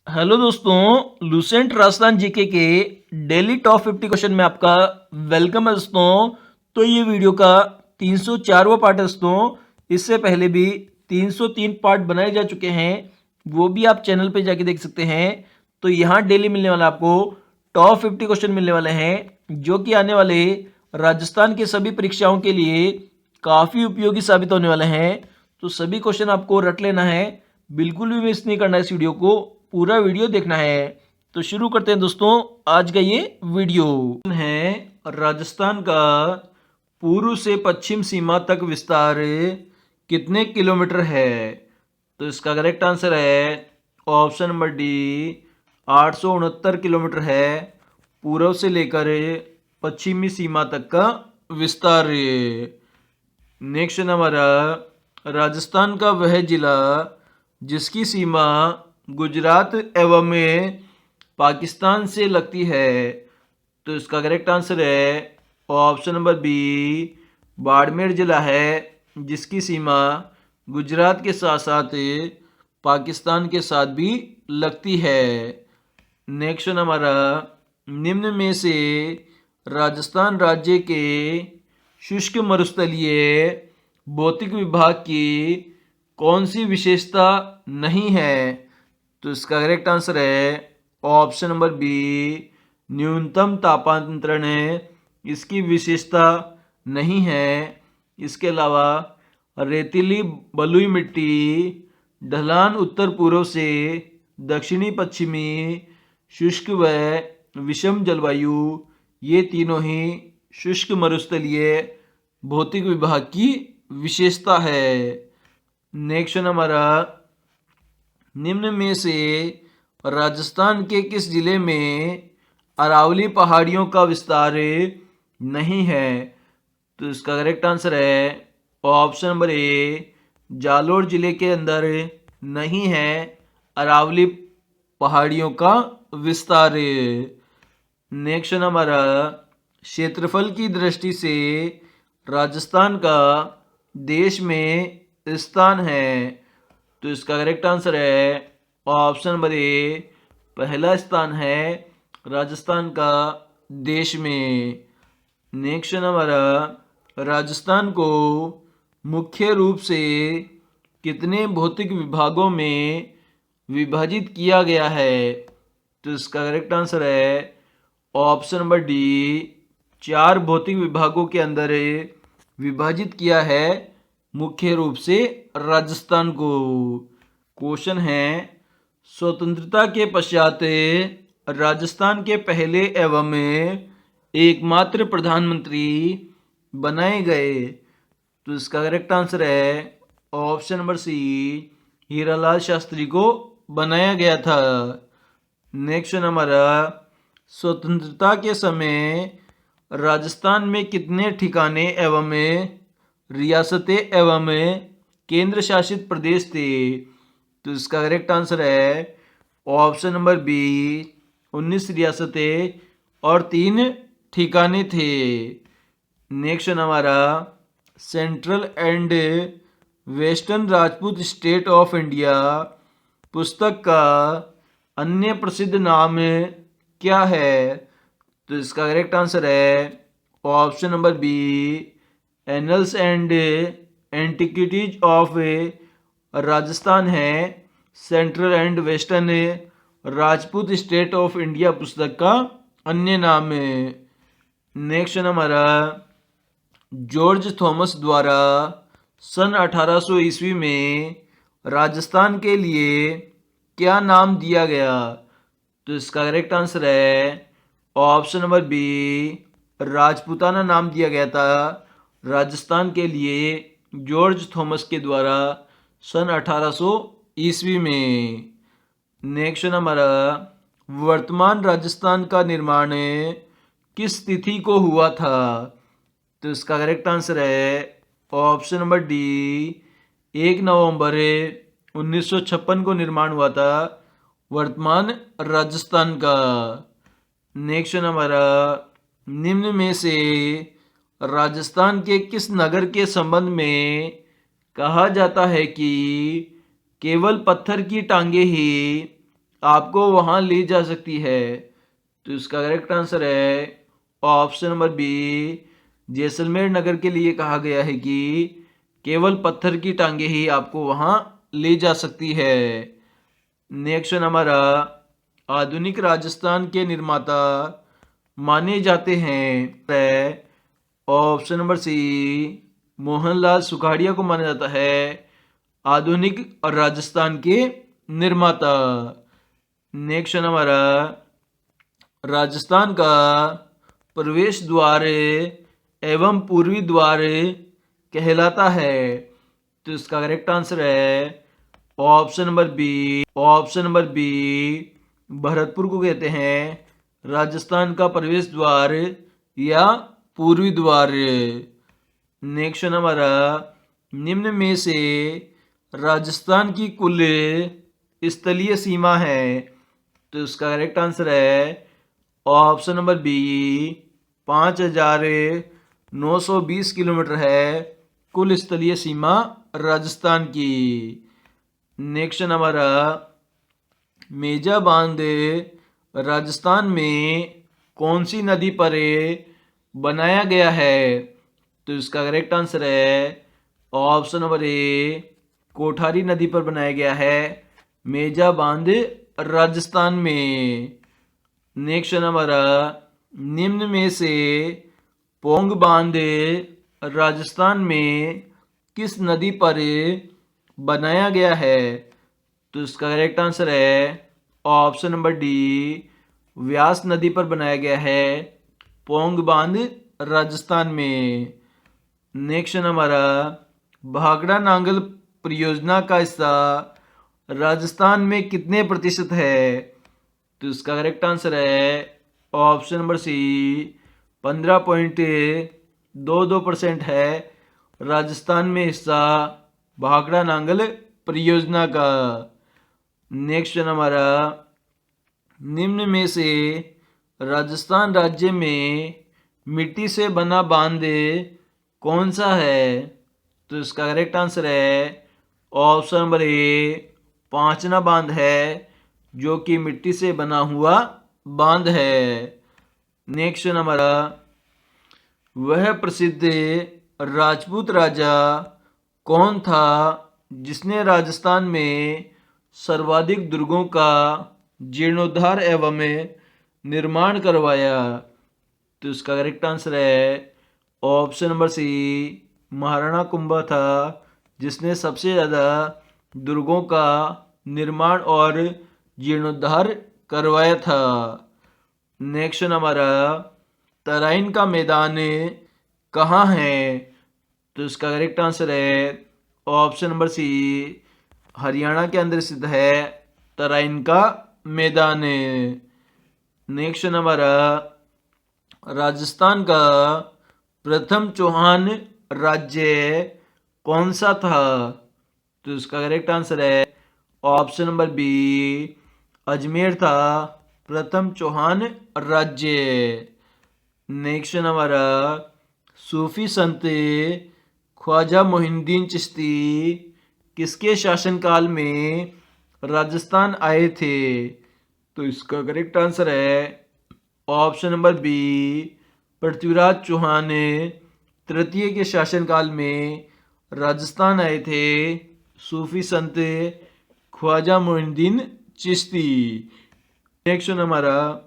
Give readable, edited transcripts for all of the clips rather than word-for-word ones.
Hello दोस्तों, Lucent Rajasthan GK के daily top 50 question में आपका वेलकम है दोस्तों। तो ये वीडियो का 304वां पार्ट है दोस्तों। इससे पहले भी 303 पार्ट बनाए जा चुके हैं, वो भी आप चैनल पे जाके देख सकते हैं। तो यहाँ डेली मिलने वाला आपको टॉप 50 क्वेश्चन मिलने वाले हैं, जो कि आने वाले राजस्थान के सभी परीक्षाओं के लिए काफ़ी उपयोगी साबित होने वाले हैं। तो सभी क्वेश्चन आपको रट लेना है, बिल्कुल भी मिस नहीं करना है। इस वीडियो को पूरा वीडियो देखना है। तो शुरू करते हैं दोस्तों आज का ये वीडियो है। राजस्थान का पूर्व से पश्चिम सीमा तक विस्तार कितने किलोमीटर है? तो इसका करेक्ट आंसर है ऑप्शन नंबर डी, 869 किलोमीटर है पूर्व से लेकर पश्चिमी सीमा तक का विस्तार। नेक्स्ट हमारा, राजस्थान का वह जिला जिसकी सीमा गुजरात एवं पाकिस्तान से लगती है। तो इसका करेक्ट आंसर है ऑप्शन नंबर बी, बाड़मेर जिला है जिसकी सीमा गुजरात के साथ साथ पाकिस्तान के साथ भी लगती है। नेक्स्ट हमारा, निम्न में से राजस्थान राज्य के शुष्क मरुस्थलीय भौतिक विभाग की कौन सी विशेषता नहीं है? तो इसका करेक्ट आंसर है ऑप्शन नंबर बी, न्यूनतम तापांतरण इसकी विशेषता नहीं है। इसके अलावा रेतीली बलुई मिट्टी, ढलान उत्तर पूर्व से दक्षिणी पश्चिमी, शुष्क व विषम जलवायु, ये तीनों ही शुष्क मरुस्थलीय भौतिक विभाग की विशेषता है। नेक्स्ट हमारा, निम्न में से राजस्थान के किस जिले में अरावली पहाड़ियों का विस्तार नहीं है? तो इसका करेक्ट आंसर है ऑप्शन नंबर ए, जालोर जिले के अंदर नहीं है अरावली पहाड़ियों का विस्तार। नेक्स्ट हमारा, क्षेत्रफल की दृष्टि से राजस्थान का देश में स्थान है। तो इसका करेक्ट आंसर है ऑप्शन नंबर ए, पहला स्थान है राजस्थान का देश में। नेक्स्ट हमारा, राजस्थान को मुख्य रूप से कितने भौतिक विभागों में विभाजित किया गया है? तो इसका करेक्ट आंसर है ऑप्शन नंबर डी, 4 भौतिक विभागों के अंदर विभाजित किया है मुख्य रूप से राजस्थान को। क्वेश्चन है, स्वतंत्रता के पश्चात राजस्थान के पहले एवं एकमात्र प्रधानमंत्री बनाए गए। तो इसका करेक्ट आंसर है option number C, Hiralal Shastri को बनाया गया था। नेक्स्ट हमारा, स्वतंत्रता के समय राजस्थान में कितने ठिकाने एवं रियासतें एवं केंद्र शासित प्रदेश थे? तो इसका करेक्ट आंसर है ऑप्शन नंबर बी, 19 रियासतें और 3 ठिकाने थे। नेक्स्ट हमारा, central and western Rajput state of India पुस्तक का अन्य प्रसिद्ध नाम क्या है? तो इसका करेक्ट आंसर है option number B, annals and antiquities of Rajasthan है central and western Rajput state of India पुस्तक का अन्य नाम है। नेक्स्ट हमारा, जॉर्ज थॉमस द्वारा सन 1800 ईस्वी में राजस्थान के लिए क्या नाम दिया गया? तो इसका करेक्ट आंसर है ऑप्शन नंबर बी, राजपूताना नाम दिया गया था राजस्थान के लिए जॉर्ज थॉमस के द्वारा सन 1800 ईस्वी में। नेक्स्ट हमारा, वर्तमान राजस्थान का निर्माण किस तिथि को हुआ था? तो इसका करेक्ट आंसर है ऑप्शन नंबर डी, 1 नवंबर 1956 को निर्माण हुआ था वर्तमान राजस्थान का। नेक्स्ट हमारा, निम्न में से राजस्थान के किस नगर के संबंध में कहा जाता है कि केवल पत्थर की टांगे ही आपको वहां ले जा सकती है। तो इसका करेक्ट आंसर है ऑप्शन नंबर बी। जैसलमेर नगर के लिए कहा गया है कि केवल पत्थर की टांगे ही आपको वहां ले जा सकती है। नेक्स्ट हमारा आधुनिक राजस्थान के निर्माता माने जाते हैं। Option number C Mohanlal Sukhadia को माना जाता है आधुनिक राजस्थान के निर्माता। नेक्स्ट हमारा राजस्थान का प्रवेश द्वार एवं पूर्वी द्वार कहलाता है। तो इसका करेक्ट आंसर है option number B. Option number B Bharatpur को कहते हैं राजस्थान का प्रवेश द्वार या पूर्वी द्वार। नेक्स्ट हमारा निम्न में से राजस्थान की कुल स्थलीय सीमा है। तो इसका करेक्ट आंसर है ऑप्शन नंबर बी 5,920 किलोमीटर है कुल स्थलीय सीमा राजस्थान की। नेक्स्ट हमारा मेजा बांध राजस्थान में कौन सी नदी पर बनाया गया है। तो इसका करेक्ट आंसर है ऑप्शन नंबर ए कोठारी नदी पर बनाया गया है मेजा बांध राजस्थान में। नेक्स्ट हमारा निम्न में से पोंग बांध राजस्थान में किस नदी पर बनाया गया है। तो इसका करेक्ट आंसर है ऑप्शन नंबर डी व्यास नदी पर बनाया गया है पोंग बांध राजस्थान में। नेक्स्ट हमारा भाखड़ा नांगल परियोजना का हिस्सा राजस्थान में कितने प्रतिशत है। तो इसका करेक्ट आंसर है ऑप्शन नंबर सी 15.22% है राजस्थान में हिस्सा भाखड़ा नांगल परियोजना का। नेक्स्ट हमारा निम्न में से राजस्थान राज्य में मिट्टी से बना बांध कौन सा है। तो इसका करेक्ट आंसर है ऑप्शन नंबर ए पांचना बांध है जो कि मिट्टी से बना हुआ बांध है। नेक्स्ट हमारा वह प्रसिद्ध राजपूत राजा कौन था जिसने राजस्थान में सर्वाधिक दुर्गों का जीर्णोद्धार एवं निर्माण करवाया। तो इसका करेक्ट आंसर है option number C Maharana Kumbha था जिसने सबसे ज़्यादा दुर्गों का निर्माण और जीर्णोद्धार करवाया था। नेक्स्ट हमारा तराइन का मैदान कहाँ है। तो इसका करेक्ट आंसर है ऑप्शन नंबर सी हरियाणा के अंदर स्थित है तराइन का मैदान। नेक्स्ट हमारा राजस्थान का प्रथम चौहान राज्य कौन सा था। तो इसका करेक्ट आंसर है ऑप्शन नंबर बी अजमेर था प्रथम चौहान राज्य। नेक्स्ट हमारा सूफी संत ख्वाजा मोहिउद्दीन चिश्ती किसके शासनकाल में राजस्थान आए थे। तो इसका करेक्ट आंसर है option number B Prithviraj Chauhan तृतीय के शासनकाल में राजस्थान आए थे सूफी संत ख्वाजा मोइनुद्दीन चिश्ती। नेक्स्ट हमारा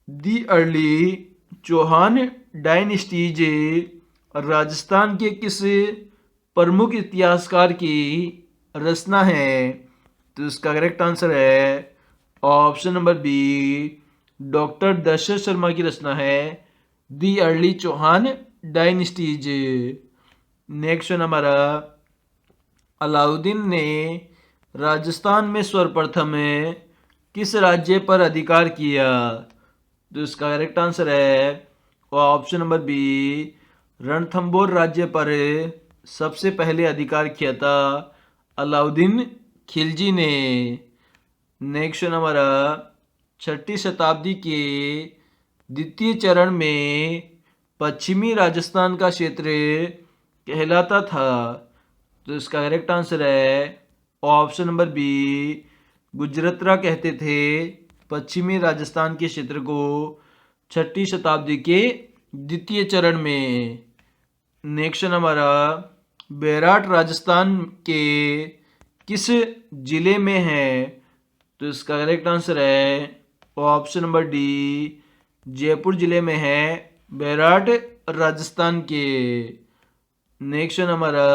the early Chauhan dynasties Rajasthan के किस प्रमुख इतिहासकार की रचना है। तो इसका करेक्ट आंसर है option number B doctor Dasharath Sharma की रचना है the early Chauhan dynasties. Next हमारा अलाउद्दीन ने राजस्थान में सर्वप्रथम किस राज्य पर अधिकार किया। तो इसका करेक्ट आंसर है ऑप्शन नंबर बी रणथंबोर राज्य पर सबसे पहले अधिकार किया था अलाउद्दीन खिलजी ने। नेक्स्ट हमारा 6ठी शताब्दी के द्वितीय चरण में पश्चिमी राजस्थान का क्षेत्र कहलाता था। तो इसका करेक्ट आंसर है ऑप्शन नंबर बी गुजरातरा कहते थे पश्चिमी राजस्थान के क्षेत्र को 6ठी शताब्दी के द्वितीय चरण में। नेक्स्ट हमारा बैराट राजस्थान के किस जिले में है? तो इसका करेक्ट आंसर है ऑप्शन नंबर डी जयपुर जिले में है बैराट राजस्थान के। नेक्स्ट हमारा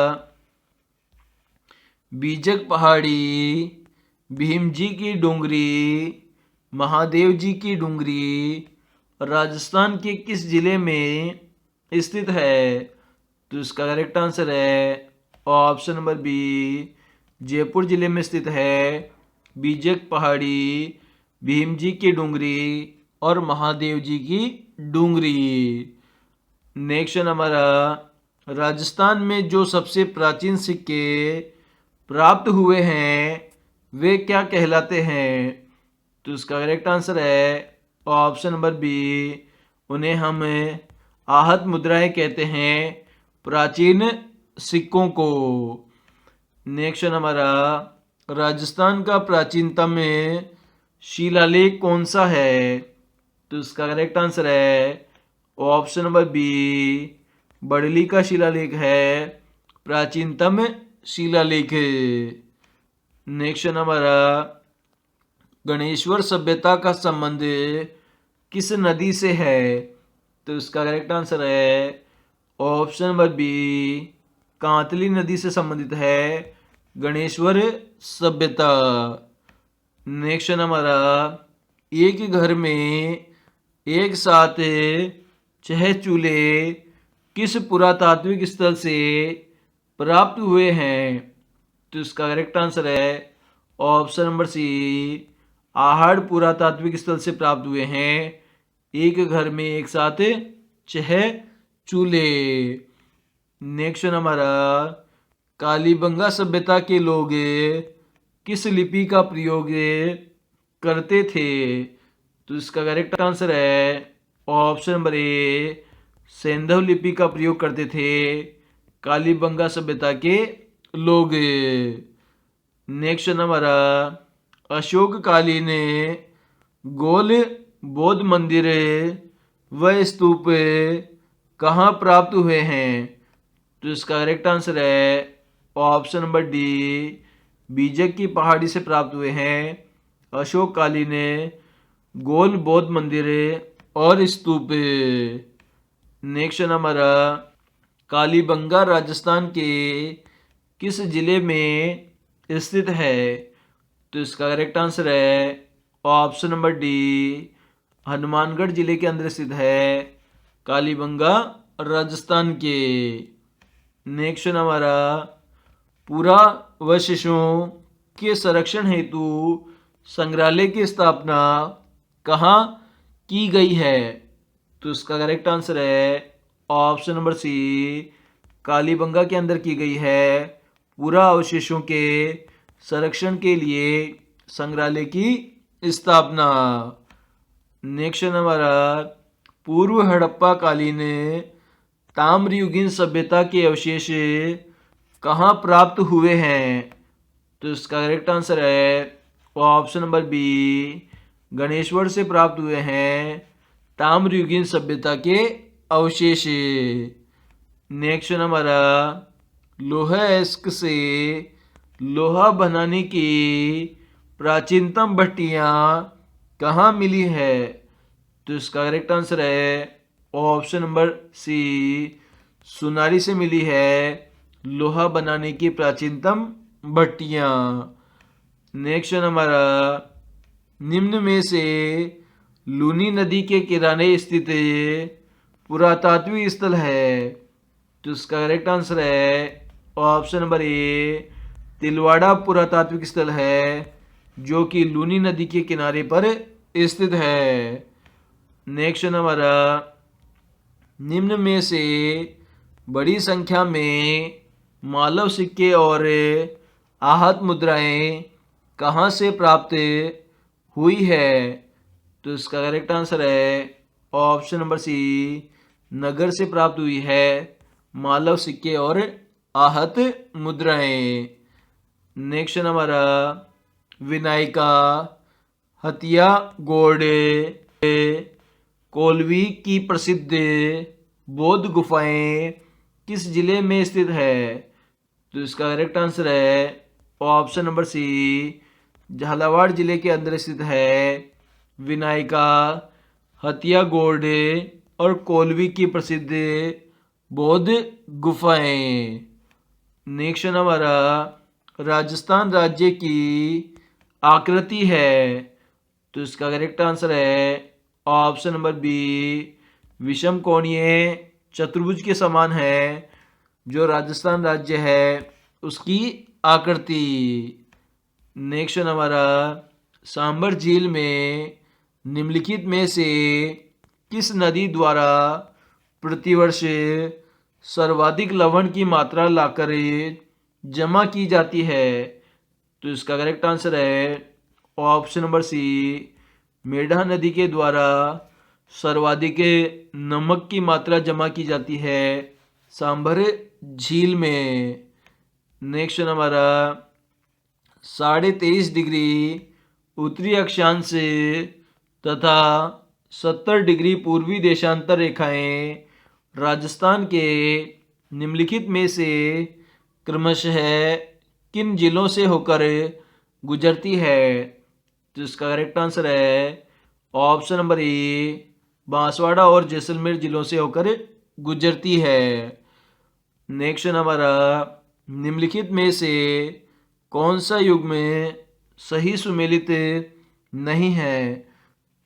बीजक पहाड़ी, भीम जी की डूंगरी, महादेव जी की डूंगरी राजस्थान के किस जिले में स्थित है? तो इसका करेक्ट आंसर है ऑप्शन नंबर बी जयपुर जिले में स्थित है बीजक पहाड़ी, भीम जी की डूंगरी और महादेव जी की डूंगरी। नेक्स्ट हमारा राजस्थान में जो सबसे प्राचीन सिक्के प्राप्त हुए हैं वे क्या कहलाते हैं? तो इसका करेक्ट आंसर है ऑप्शन नंबर बी उन्हें हम आहत मुद्राएं कहते हैं प्राचीन सिक्कों को। नेक्स्ट हमारा राजस्थान का प्राचीनतम शिलालेख कौन सा है? तो इसका करेक्ट आंसर है ऑप्शन नंबर बी बड़ली का शिलालेख है प्राचीनतम शिलालेख। नेक्स्ट हमारा गणेश्वर सभ्यता का संबंध किस नदी से है? तो इसका करेक्ट आंसर है ऑप्शन नंबर बी कांतली नदी से संबंधित है गणेश्वर सभ्यता। नेक्स्ट हमारा एक घर में एक साथ 6 चूल्हे किस पुरातात्विक स्थल से प्राप्त हुए हैं? तो इसका करेक्ट आंसर है ऑप्शन नंबर सी आहड़ पुरातात्विक स्थल से प्राप्त हुए हैं एक घर में एक साथ 6 चूल्हे। नेक्स्ट हमारा कालीबंगा सभ्यता के लोग किस लिपि का प्रयोग करते थे? तो इसका करेक्ट आंसर है ऑप्शन नंबर ए सैंधव लिपि का प्रयोग करते थे कालीबंगा सभ्यता के लोग। नेक्स्ट हमारा अशोककालीन गोल बौद्ध मंदिर व स्तूप कहाँ प्राप्त हुए हैं? तो इसका करेक्ट आंसर है ऑप्शन नंबर डी बीजक की पहाड़ी से प्राप्त हुए हैं अशोककालीन गोल बौद्ध मंदिर और स्तूप। नेक्स्ट हमारा कालीबंगा राजस्थान के किस जिले में स्थित है? तो इसका करेक्ट आंसर है ऑप्शन नंबर डी हनुमानगढ़ जिले के अंदर स्थित है कालीबंगा राजस्थान के। नेक्स्ट हमारा पुरावशेषों के संरक्षण हेतु संग्रहालय की स्थापना कहाँ की गई है? तो इसका करेक्ट आंसर है ऑप्शन नंबर सी कालीबंगा के अंदर की गई है पुरावशेषों के संरक्षण के लिए संग्रहालय की स्थापना। नेक्स्ट हमारा पूर्व हड़प्पा कालीन ताम्रयुगीन सभ्यता के अवशेष कहाँ प्राप्त हुए हैं? तो इसका करेक्ट आंसर है ऑप्शन नंबर बी गणेश्वर से प्राप्त हुए हैं ताम्रयुगीन सभ्यता के अवशेष। नेक्स्ट हमारा लोहा अयस्क से लोहा बनाने की प्राचीनतम भट्टियाँ कहाँ मिली है? तो इसका करेक्ट आंसर है ऑप्शन नंबर सी सुनारी से मिली है लोहा बनाने की प्राचीनतम भट्टियाँ। नेक्स्ट हमारा निम्न में से लूनी नदी के किनारे स्थित पुरातात्विक स्थल है? तो इसका करेक्ट आंसर है ऑप्शन नंबर ए तिलवाड़ा पुरातात्विक स्थल है जो कि लूनी नदी के किनारे पर स्थित है। नेक्स्ट हमारा निम्न में से बड़ी संख्या में मालव सिक्के और आहत मुद्राएं कहाँ से प्राप्त हुई है? तो इसका करेक्ट आंसर है ऑप्शन नंबर सी नगर से प्राप्त हुई है मालव सिक्के और आहत मुद्राएं। नेक्स्ट हमारा विनायका, हतिया गोडे, कोलवी की प्रसिद्ध बौद्ध गुफाएं किस जिले में स्थित है? तो इसका करेक्ट आंसर है ऑप्शन नंबर सी, झालावाड़ जिले के अंदर स्थित है विनायका, हतिया गोडे और कोलवी की प्रसिद्ध बौद्ध गुफाएं। नेक्स्ट हमारा राजस्थान राज्य की आकृति है? तो इसका करेक्ट आंसर है ऑप्शन नंबर बी, विषम कोणीय चतुर्भुज के समान है जो राजस्थान राज्य है उसकी आकृति। नेक्स्ट हमारा सांबर झील में निम्नलिखित में से किस नदी द्वारा प्रतिवर्ष सर्वाधिक लवण की मात्रा लाकर जमा की जाती है? तो इसका करेक्ट आंसर है ऑप्शन नंबर सी, मेढा नदी के द्वारा सर्वाधिक नमक की मात्रा जमा की जाती है सांभर झील में। नेक्स्ट हमारा 23.5 डिग्री उत्तरी अक्षांश से तथा 70 डिग्री पूर्वी देशांतर रेखाएं राजस्थान के निम्नलिखित में से क्रमशः किन जिलों से होकर गुजरती है? तो इसका करेक्ट आंसर है ऑप्शन नंबर ए, बांसवाड़ा और जैसलमेर जिलों से होकर गुजरती है। नेक्स्ट हमारा निम्नलिखित में से कौन सा युग्म सही सुमेलित नहीं है?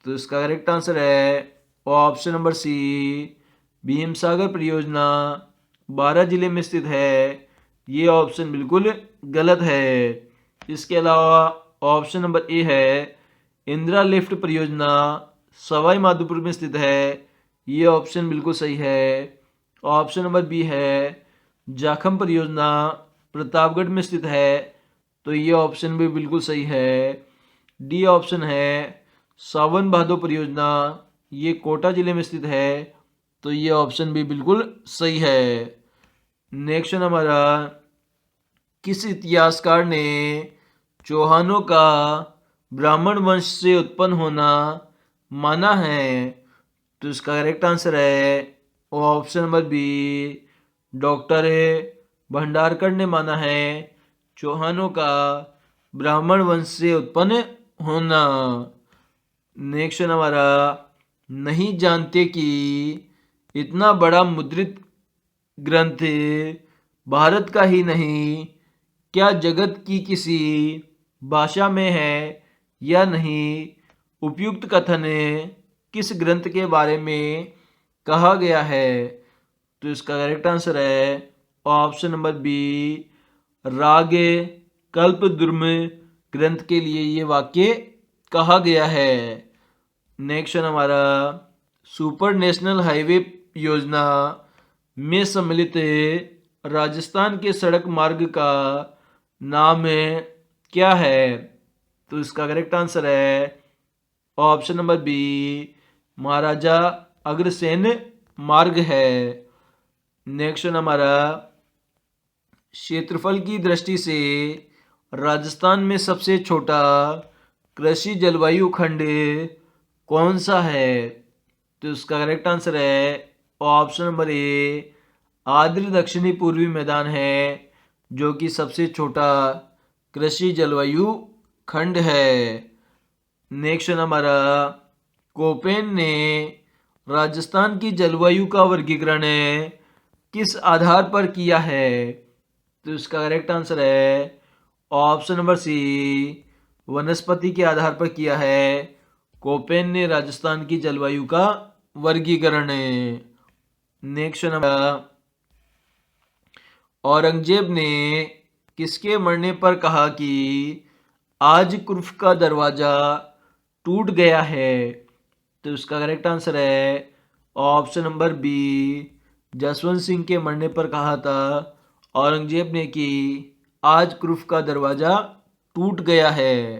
तो इसका करेक्ट आंसर है ऑप्शन नंबर सी, भीम सागर परियोजना 12 जिले में स्थित है। ये ऑप्शन बिल्कुल गलत है। इसके अलावा ऑप्शन नंबर ए है इंदिरा लिफ्ट परियोजना सवाई माधोपुर में स्थित है। ये ऑप्शन बिल्कुल सही है। ऑप्शन नंबर बी है जाखम परियोजना प्रतापगढ़ में स्थित है। तो ये ऑप्शन भी बिल्कुल सही है। डी ऑप्शन है सावन भादो परियोजना, ये कोटा जिले में स्थित है। तो ये ऑप्शन भी बिल्कुल सही है। नेक्स्ट हमारा किस इतिहासकार ने चौहानों का ब्राह्मण वंश से उत्पन्न होना माना है? तो इसका करेक्ट आंसर है option number B, doctor Bhandarkar ने माना है चौहानों का ब्राह्मण वंश से उत्पन्न होना। नेक्स्ट हमारा नहीं जानते कि इतना बड़ा मुद्रित ग्रंथ भारत का ही नहीं क्या जगत की किसी भाषा में है या नहीं? उपयुक्त कथन किस ग्रंथ के बारे में कहा गया है? तो इसका करेक्ट आंसर है ऑप्शन नंबर बी, राग कल्पद्रुम ग्रंथ के लिए ये वाक्य कहा गया है। नेक्स्ट हमारा सुपर नेशनल हाईवे योजना में सम्मिलित राजस्थान के सड़क मार्ग का नाम क्या है? तो इसका करेक्ट आंसर है option number B, Maharaja Agrasen मार्ग है। नेक्स्ट हमारा क्षेत्रफल की दृष्टि से राजस्थान में सबसे छोटा कृषि जलवायु खंड कौन सा है? तो इसका करेक्ट आंसर है ऑप्शन नंबर ए, आर्द्र दक्षिणी पूर्वी मैदान है जो कि सबसे छोटा कृषि जलवायु खंड है। नेक्स्ट हमारा कोपेन ने राजस्थान की जलवायु का वर्गीकरण किस आधार पर किया है? तो इसका करेक्ट आंसर है ऑप्शन नंबर सी, वनस्पति के आधार पर किया है। कोपेन ने राजस्थान की जलवायु का वर्गीकरण। नेक्स्ट नंबर औरंगजेब ने किसके मरने पर कहा कि आज कुर्फ का दरवाजा टूट गया है? तो इसका करेक्ट आंसर है option number B, Jaswant Singh के मरने पर कहा था औरंगजेब ने कि आज कुर्फ का दरवाजा टूट गया है।